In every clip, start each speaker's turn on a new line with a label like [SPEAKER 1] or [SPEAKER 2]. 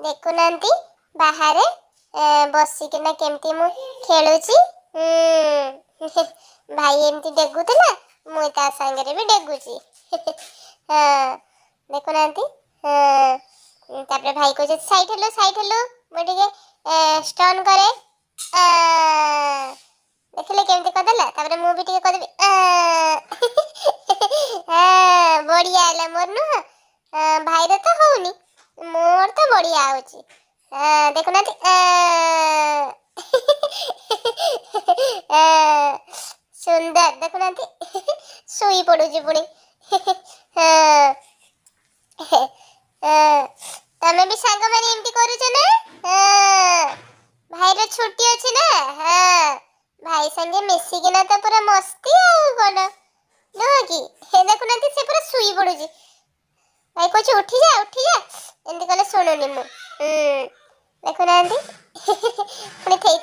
[SPEAKER 1] देखुनांती बाहर बसिकिना केमती मु खेलुची। भाई एमती डेगुतला मुई ता संगरे भी डेगुची। हाँ देखुनांती। तापरे भाई को साइड हेलो मैं टिके स्टन करे। देखले केमती कदला तापरे मु भी टिके कदेबी। हाँ बढ़िया आला मोर नु भाई रे तो होनी मोर तो बढ़िया होची। देखुनांती सुंदर देखुनांती सुई पडुची पुणी। तमे भी सांग माने एमती करूछ ना। भाई रे छुट्टी अछि ना। भाई संगे मिसी किना तो पूरा मस्ती आ कोन नो की हे देखुनांती से पूरा सुई पडुची। भाई कुछ उठी जा एमती कहले सुनुनी मु। देखुनांती पुणी थई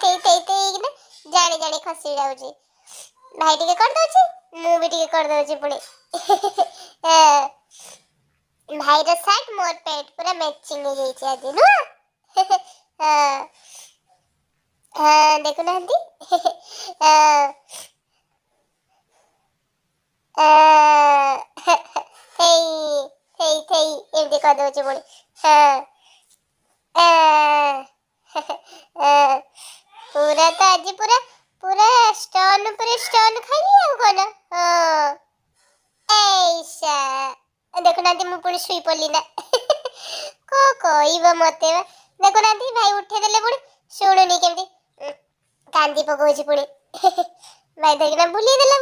[SPEAKER 1] किना जानी जानी खसी जाउची। भाई टिके कर दउची मु भी टिके कर दउची पुणी। भाई रो शर्ट मोर पेट पूरा मैचिंग हो जाई छै आज नु। हां हां देखुनांती। थई एमती कर दउची पुणी। पूरा तो आज पूरा पूरा स्टोन खाई आ कोन। हां ऐसा देखुनांती मु पुणी सुई पडली ना। को कहइबो मते देखुनांती भाई उठे देले पुणी सुणुनी केमती कांदी पकोची पुणी। भाई देखना बुली देला